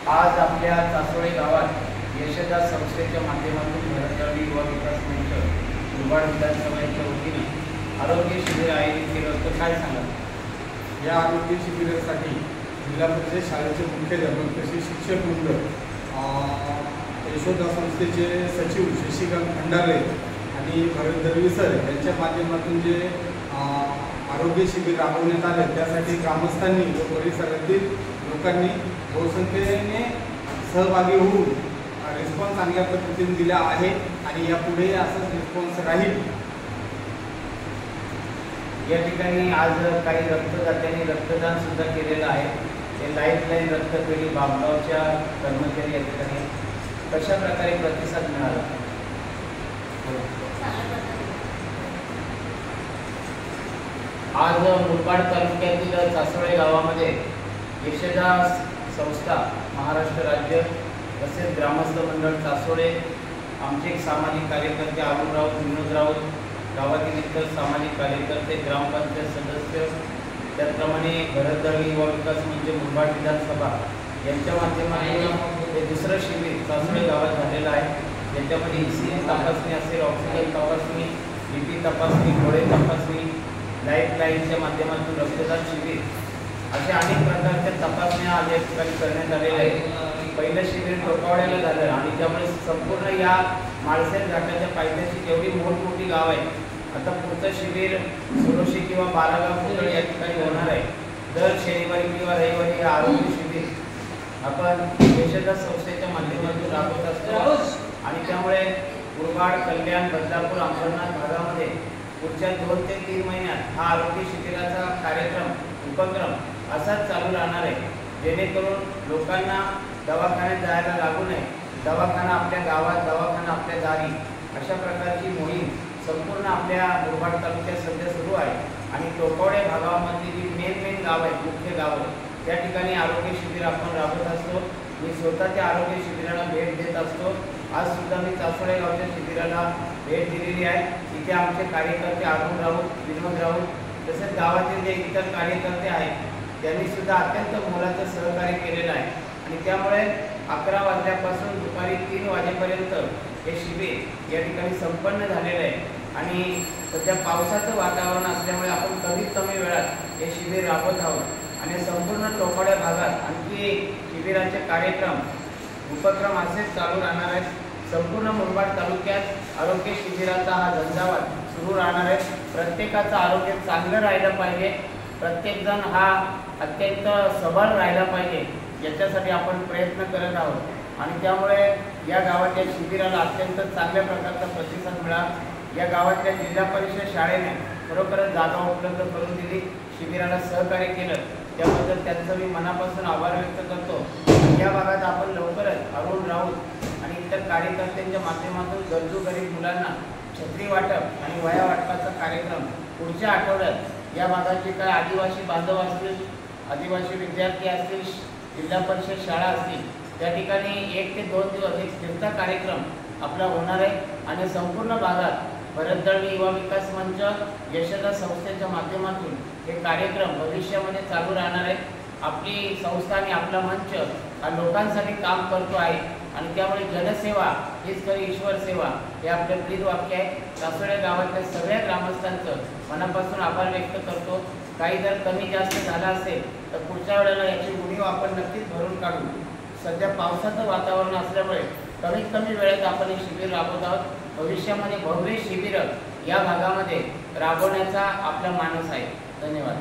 आज आपल्या चासोळे गावात यशदा संस्थेच्या माध्यमातून भरतळी युवा विकास मंच मुरबाड विधानसभेच्या वतीने आरोग्य शिबिर आयोजित केलं होतं. काय सांगा? या आरोग्य शिबिरासाठी जिल्हा परिषद शाळेचे मुख्याध्यापक तसेच शिक्षक मंडळ, यशोदा संस्थेचे सचिव शशिकांत खंडारे आणि भरत दळवी सर यांच्या माध्यमातून जे आरोग्य शिबिर राबवण्यात आले, त्यासाठी ग्रामस्थांनी व परिसरातील लोकांनी बहुसंख्येने सहभागी होऊन रिस्पॉन्स चांगल्या पद्धतीने दिला आहे आणि यापुढे असंच रिस्पॉन्स राहील. या ठिकाणी आज काही रक्तदात्यांनी रक्तदान सुद्धा केलेलं आहे. ते लाईफलाईन रक्तपेढी बाबगावच्या कर्मचारी या ठिकाणी कशा प्रकारे प्रतिसाद मिळाला? आज मुरबाड तालुक्यातील चासोळे गावामध्ये यशदा संस्था, महाराष्ट्र राज्य तसेच ग्रामस्थ मंडळ चासोळे, आमचे एक सामाजिक कार्यकर्ते अरुण राऊत, विनोद राऊत, गावातील इतर सामाजिक कार्यकर्ते, ग्रामपंचायत सदस्य, त्याचप्रमाणे भरत दळवी युवा विकास मंच मुरबाड विधानसभा यांच्या माध्यमातून हे दुसरं शिबिर चासोळे गावात झालेलं आहे. याच्यामध्ये ECG तपासणी असेल, ऑक्सिजन तपासणी, BP तपासणी, डोळे तपासणी, लाईफलाईनच्या माध्यमातून रक्तदान शिबिर अशा अनेक प्रकारच्या तपासण्या आज या ठिकाणी करण्यात आलेल्या आहेत. पहिलं शिबिर टोकावड्याला झालं आणि त्यामुळे संपूर्ण या माळसेर घाटाच्या पायथ्याची जेवढी मोठमोठी गाव आहे, आता पुढचं शिबिर सुरोशी किंवा बारागाव पुतळ या ठिकाणी होणार आहे. दर शनिवारी किंवा रविवारी हे आरोग्य शिबिर आपण यशदा संस्थेच्या माध्यमातून राबवत असतो आणि त्यामुळे मुरबाड, कल्याण, बदलापूर, अंबरनाथ भागामध्ये पुढच्या 2 ते 3 महिन्यात हा आरोग्य शिबिराचा उपक्रम असाच चालू राहणार आहे, जेणेकरून लोकांना दवाखान्यात जायला लागू नये. दवाखाना आपल्या गावात, दवाखाना आपल्या दारी, अशा प्रकारची मोहीम संपूर्ण आपल्या मुरबाड तालुक्यात सध्या सुरू आहे. आणि टोकावडे भागामधली जी मेन गाव आहेत, मुख्य गावं, त्या ठिकाणी आरोग्य शिबिर आपण राबवत असतो. मी स्वतःच्या आरोग्य शिबिराला भेट देत असतो. आज सुद्धा मी चासोळे गावच्या शिबिराला भेट दिलेली आहे. इथे आमचे कार्यकर्ते अरुण राऊत, विनोद राऊत तसेच गावातील जे इतर कार्यकर्ते आहेत, त्यांनी सुद्धा अत्यंत मोलाचं सहकार्य केलेलं आहे. आणि त्यामुळे 11 वाजल्यापासून दुपारी 3 वाजेपर्यंत हे शिबिर या ठिकाणी संपन्न झालेलं आहे. आणि सध्या पावसाचं वातावरण असल्यामुळे आपण कमीत कमी वेळात हे शिबिर राबवत आहोत. आणि संपूर्ण टोकावड्या भागात आणखी शिबिराचे उपक्रम असेच चालू राहणार आहेत. संपूर्ण मुरबाड तालुक्यात आरोग्य शिबिराचा हा झंझावात सुरू राहणार आहे. प्रत्येकाचं आरोग्य चांगलं राहिलं पाहिजे, प्रत्येकजण हा अत्यंत सबळ राहिला पाहिजे, याच्यासाठी आपण प्रयत्न करत आहोत. आणि त्यामुळे या गावाच्या शिबिराला अत्यंत चांगल्या प्रकारचा प्रतिसाद मिळाला. या गावातल्या जिल्हा परिषद शाळेने खरोखरच जागा उपलब्ध करून दिली, शिबिराला सहकार्य केलं, त्याबद्दल त्यांचं मी मनापासून आभार व्यक्त करतो. या भागात आपण लवकरच अरुण राऊत आणि इतर कार्यकर्त्यांच्या माध्यमातून गरजू गरीब मुलांना छत्री वाटप आणि वह्या वाटपाचा कार्यक्रम पुढच्या आठवड्यात या भागाचे काय आदिवासी बांधव असतील, आदिवासी विद्यार्थी असतील, जिल्हा परिषद शाळा असतील, त्या ठिकाणी 1 ते 2 दिवस एक फिरता कार्यक्रम आपला होणार आहे. आणि संपूर्ण भागात भरत दळवी युवा विकास मंच, यशदा संस्थेच्या माध्यमातून हे कार्यक्रम भविष्यामध्ये चालू राहणार आहे. आपली संस्था आणि आपला मंच हा लोकांसाठी काम करतो आहे आणि त्यामुळे जनसेवा हीच खरी ईश्वर सेवा हे आपले ब्रीद वाक्य आहे. चासोळे गावातल्या सगळ्या ग्रामस्थांचं मनापासून आभार व्यक्त करतो. काही जर कमी जास्त झाला असेल तर पुढच्या वेळेला याची उणीव आपण नक्कीच भरून काढू. सध्या पावसाचं वातावरण असल्यामुळे कमीत कमी वेळेत आपण हे शिबिर राबवत आहोत. भविष्यामध्ये भव्य शिबिरं या भागामध्ये राबवण्याचा आपला मानस आहे. धन्यवाद.